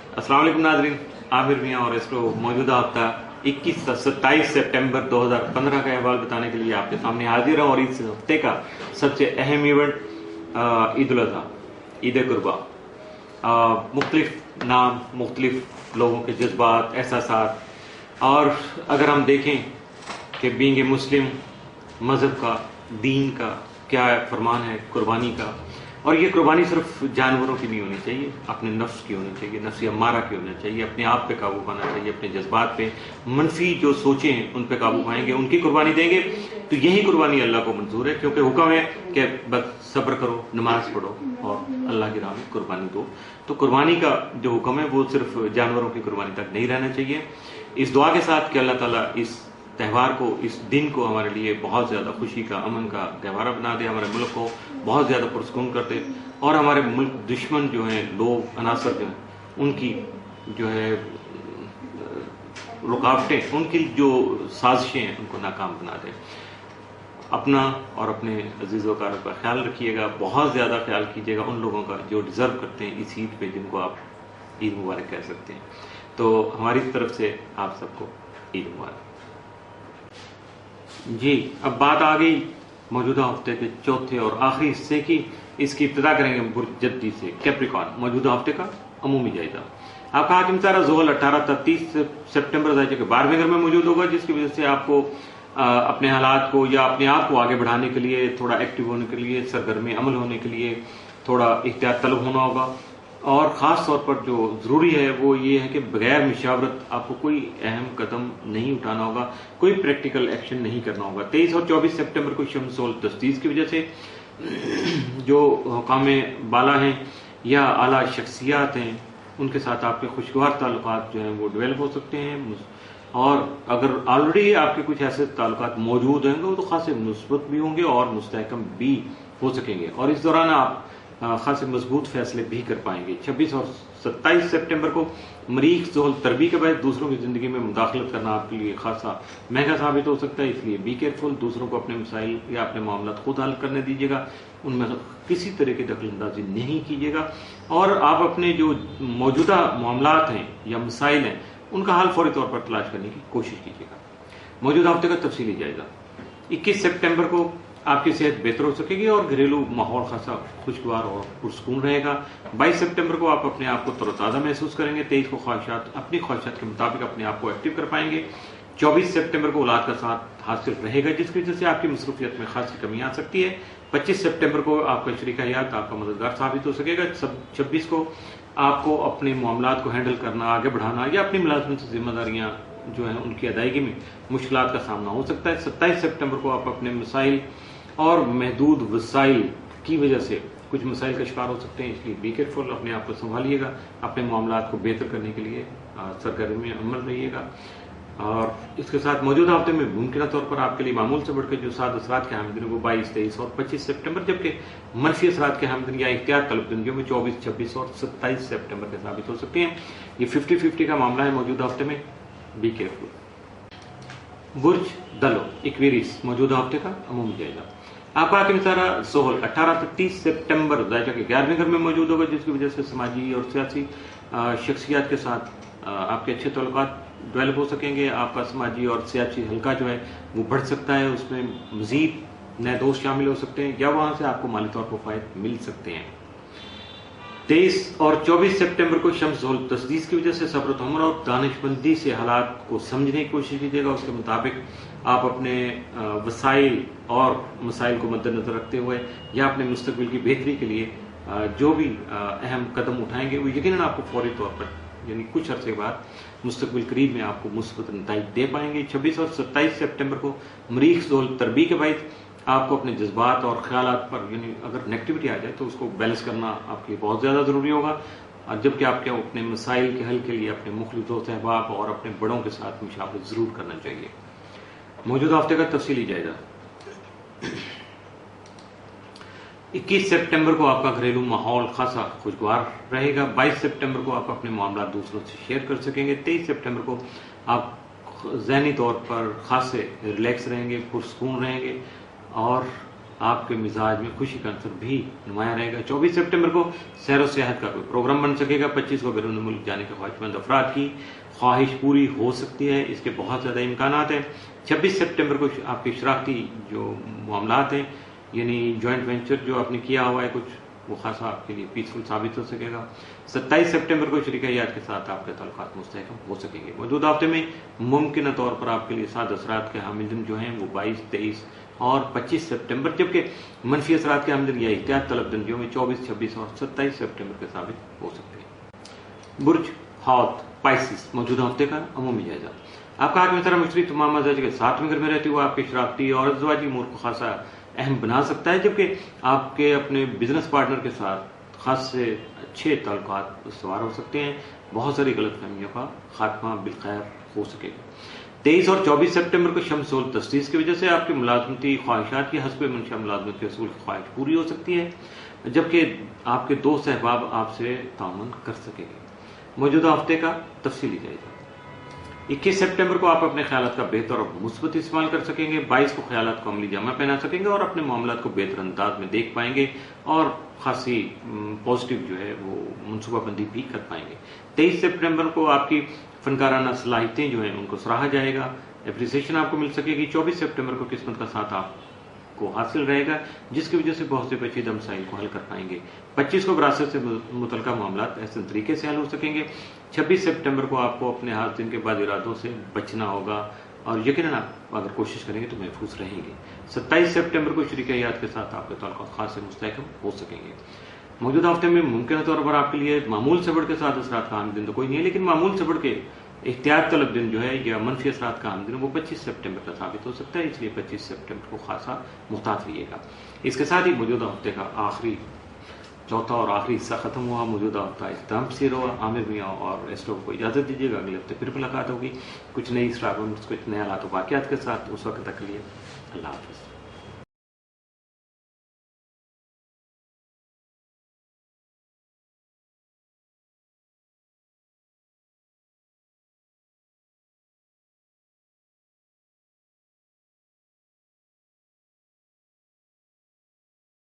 अस्सलाम वालेकुम नाज़रीन, आमिर मियां और इसको मौजूदा हफ्ता 21 से 27 सितंबर 2015 का अहवाल बताने के लिए आपके सामने हाजिर हूं। और इस हफ्ते का सबसे अहम इवेंट ईद उल अज़हा, ईद कुर्बा। मुख्तलिफ नाम, मुख्तलिफ लोगों के जज्बात, एहसासात, और अगर हम देखें कि बीइंग ए मुस्लिम मज़हब का, दीन का क्या फरमान है कुर्बानी का। और ये कुर्बानी सिर्फ जानवरों की नहीं होनी चाहिए, अपने नफ्स की होनी चाहिए, नफ्स अम्मारा की होनी चाहिए, अपने आप पे काबू पाना चाहिए, अपने जज्बात पे, मनफी जो सोचें हैं उन पे काबू पाएंगे, उनकी कुर्बानी देंगे तो यही कुर्बानी अल्लाह को मंजूर है। क्योंकि हुक्म है कि बस सब्र करो, नमाज पढ़ो और अल्लाह की राह में कुर्बानी दो। तो कुर्बानी का जो हुक्म है वो सिर्फ जानवरों की कुर्बानी तक नहीं रहना चाहिए। इस दुआ के साथ कि अल्लाह ताला इस त्यौहार को, इस दिन को हमारे लिए बहुत ज़्यादा खुशी का, अमन का गहवारा बना दे, हमारे मुल्क को बहुत ज़्यादा पुरसकून कर दे, और हमारे मुल्क दुश्मन जो हैं, लोग, अनासर जो हैं, उनकी जो है रुकावटें, उनकी जो साजिशें हैं, उनको नाकाम बना दे। अपना और अपने अजीज़ व कारब का ख्याल रखिएगा, बहुत ज़्यादा ख्याल कीजिएगा उन लोगों का जो डिज़र्व करते हैं इस ईद पे, जिनको आप ईद मुबारक कह सकते हैं। तो हमारी तरफ से आप सबको ईद मुबारक। जी, अब बात आ गई मौजूदा हफ्ते के चौथे और आखिरी हिस्से की। इसकी इब्तिदा करेंगे बुर्ज जद्दी से, कैप्रिकॉर्न, मौजूदा हफ्ते का अमूमी जायजा। आपका हाकिम सारा ज़ोहल 18 से 30 सितंबर जायजे के 12वें घर में मौजूद होगा, जिसकी वजह से आपको अपने हालात को या अपने आप को आगे बढ़ाने के लिए, थोड़ा एक्टिव होने के लिए, सरगर्म अमल होने के लिए थोड़ा इख्तियार तलब होना होगा। और ख़ास तौर पर जो ज़रूरी है वो ये है कि बगैर मशावरत आपको कोई अहम कदम नहीं उठाना होगा, कोई प्रैक्टिकल एक्शन नहीं करना होगा। 23 और 24 सितंबर को शम्सुल तस्दीस की वजह से जो हुकामे बाला हैं या आला शख्सियात हैं, उनके साथ आपके खुशगवार ताल्लुकात जो हैं वो डेवलप हो सकते हैं। और अगर ऑलरेडी आपके कुछ ऐसे ताल्लुकात मौजूद होंगे तो खासे मुस्बत भी होंगे और मुस्तहकम भी हो सकेंगे, और इस दौरान आप खासे मजबूत फैसले भी कर पाएंगे। 26 और 27 सितंबर को मरीख ज़ोहल तरबी के बाद दूसरों की ज़िंदगी में मुदाखलत करना आपके लिए खासा महंगा साबित हो सकता है, इसलिए बी केयरफुल। दूसरों को अपने मसाइल या अपने मामला खुद हल करने दीजिएगा, उनमें किसी तरह की दखलंदाजी नहीं कीजिएगा, और आप अपने जो मौजूदा मामलात हैं या मसाइल हैं उनका हल फौरी तौर पर तलाश करने की कोशिश कीजिएगा। मौजूदा हफ्ते का तफसीली जायजा। 21 सितंबर को आपकी सेहत बेहतर हो सकेगी और घरेलू माहौल खासा खुशगवार और पुरसकून रहेगा। 22 सितंबर को आप अपने आप को तरोताज़ा महसूस करेंगे। 23 को अपनी ख्वाहिशात के मुताबिक अपने आप को एक्टिव कर पाएंगे। 24 सितंबर को औलाद का साथ हासिल रहेगा, जिसकी वजह से आपकी मसरूफियत में खासी कमी आ सकती है। 25 सितंबर को आपका शरीक हयात आपका मददगार साबित हो सकेगा। 26 को आपको अपने मामलात को हैंडल करना, आगे बढ़ाना या अपनी मुलाजमत से जिम्मेदारियां जो है उनकी अदायगी में मुश्किलात का सामना हो सकता है। 27 सितंबर को आप अपने मसाइल और महदूद वसाइल की वजह से कुछ मसाइल का शिकार हो सकते हैं, इसलिए बी केयरफुल, अपने आप को संभालिएगा, अपने मामलात को बेहतर करने के लिए सरगर्मी में अमल रहिएगा। और इसके साथ मौजूदा हफ्ते में मुमकिन तौर पर आपके लिए मामूल से बढ़कर जो साद असरात के हामिद वो 22, 23 और 25 सितंबर, जबकि मनफी असरात के हामिद या इख्तियार तलब जिंदगियों में 24, 26 और 27 सितंबर के साबित हो सकते हैं। ये 50-50 का मामला है मौजूदा हफ्ते में, बी केयरफुल। बुर्ज दलो, एक्वेरियस, मौजूदा हफ्ते का अमूमी जायजा। आपका हाकिम सारा ज़ोहल 18 से 30 सितंबर जायजा के 11वें घर में मौजूद होगा, जिसकी वजह से समाजी और सियासी शख्सियात के साथ आपके अच्छे ताल्लुकात डेवलप हो सकेंगे। आपका समाजी और सियासी हल्का जो है वो बढ़ सकता है, उसमें मजीद नए दोस्त शामिल हो सकते हैं या वहां से आपको माली तौर पर फायदे मिल सकते हैं। 23 और 24 सितंबर को शम्स ज़ोहल तस्दीस की वजह से सब्र तहम्मुल और दानिशमंदी से हालात को समझने की कोशिश कीजिएगा। उसके मुताबिक आप अपने वसाइल और मसाइल को मद्देनजर रखते हुए या अपने मुस्तकबिल की बेहतरी के लिए जो भी अहम कदम उठाएंगे वो यकीनन आपको फौरी तौर पर, यानी कुछ अरसे बाद मुस्तकबिल करीब में आपको मुस्बत नतीजे दे पाएंगे। 26 और 27 सितंबर को मरीख ज़ोहल तरबी के बाद आपको अपने जज्बात और ख्यालात पर, यानी अगर नेगेटिविटी आ जाए तो उसको बैलेंस करना आपके लिए बहुत ज़्यादा ज़रूरी होगा, और जबकि आपके अपने मसाइल के हल के लिए अपने मुख्तलिफ दोस्त अहबाब और अपने बड़ों के साथ मुशावरत ज़रूर करना चाहिए। मौजूदा हफ्ते का तफसीली जायजा। 21 सितंबर को आपका घरेलू माहौल खासा खुशगवार रहेगा। 22 सितंबर को आप अपने मामला दूसरों से शेयर कर सकेंगे। 23 सितंबर को आप ज़हनी तौर पर खासे रिलैक्स रहेंगे, पुरसकून रहेंगे, और آپ کے مزاج میں خوشی کا عنصر بھی نمایاں رہے گا۔ 24 سپٹمبر کو سیر و سیاحت کا کوئی پروگرام بن سکے گا۔ 25 کو بیرون ملک جانے کے خواہش مند افراد کی خواہش پوری ہو سکتی ہے، اس کے بہت زیادہ امکانات ہیں۔ 26 سپٹمبر کو آپ کے شراکتی جو معاملات ہیں، یعنی جوائنٹ وینچر جو آپ نے کیا ہوا ہے کچھ، وہ خاصا آپ کے لیے پیسفل ثابت ہو سکے گا۔ 27 سپٹمبر کو شریک حیات کے ساتھ آپ کے تعلقات مستحکم ہو سکیں گے۔ موجودہ ہفتے میں ممکنہ طور پر آپ کے لیے سعد اثرات کے حامل دن جو ہیں وہ 22، 23 اور 25 سپٹمبر، جبکہ منفی اثرات کے حامل دن یا احتیاط طلب دن جو میں 24، 26 اور 27 سپٹمبر کے ثابت ہو سکتے ہیں۔ برج حوت پائسس، موجودہ ہفتے کا عمومی جائزہ۔ آپ کا حاکم ستارہ مشتری تمام مزاج کے 7ویں گھر میں رہتے ہوئے آپ کے شراکتی اور ازدواجی امور کو خاصا اہم بنا سکتا ہے، جبکہ آپ کے اپنے بزنس پارٹنر کے ساتھ خاص سے اچھے تعلقات استوار ہو سکتے ہیں۔ بہت ساری غلط فہمیوں کا خاتمہ بالخیر ہو سکے گا۔ 23 اور 24 سپٹمبر کو شمس و تسدیس کی وجہ سے آپ کی ملازمتی خواہشات کی حسب منشا ملازمت کے اصول کی خواہش پوری ہو سکتی ہے، جبکہ آپ کے دوست احباب آپ سے تعاون کر سکیں گے۔ موجودہ ہفتے کا تفصیلی جائزہ۔ 21 سپٹمبر کو آپ اپنے خیالات کا بہتر اور مثبت استعمال کر سکیں گے۔ 22 کو خیالات کو عملی جامہ پہنا سکیں گے اور اپنے معاملات کو بہتر انداز میں دیکھ پائیں گے اور خاصی پازیٹیو جو ہے وہ منصوبہ بندی بھی کر پائیں گے۔ 23 سپٹمبر کو آپ کی فنکارانہ صلاحیتیں جو ہیں ان کو سراہا جائے گا، اپریسیشن آپ کو مل سکے گی۔ 24 سپٹمبر کو قسمت کا ساتھ آپ کو حاصل رہے گا، جس کی وجہ سے بہت سے پیچیدہ مسائل کو حل کر پائیں گے۔ 25 کو وراثت سے متعلقہ معاملات احسن طریقے سے حل ہو سکیں گے۔ 26 سپٹمبر کو آپ کو اپنے ہاتھ دن کے بعد ارادوں سے بچنا ہوگا اور یقیناً آپ اگر کوشش کریں گے تو محفوظ رہیں گے۔ 27 سپٹمبر کو شریک حیات کے ساتھ آپ کے تعلقات خاص سے مستحکم ہو سکیں گے۔ موجودہ ہفتے میں ممکنہ طور پر آپ کے لیے معمول سے بڑھ کے ساتھ اثرات کا عام دن تو کوئی نہیں ہے، لیکن معمول سے بڑھ کے احتیاط طلب دن جو ہے یا منفی اثرات کا عام دن وہ 25 سپٹمبر کا ثابت ہو سکتا ہے، اس لیے 25 سپٹمبر کو خاصا محتاط رہیے گا۔ اس کے ساتھ ہی موجودہ ہفتے کا چوتھا اور آخری حصہ ختم ہوا۔ موجودہ ہفتہ اختتام پذیر ہوا۔ عامر میاں اور ایسٹو کو اجازت دیجیے گا، اگلے ہفتے پھر ملاقات ہوگی کچھ نئی اسٹراگمنٹس، کچھ نئے حالات و واقعات کے ساتھ۔ اس وقت تک کے لیے اللہ حافظ۔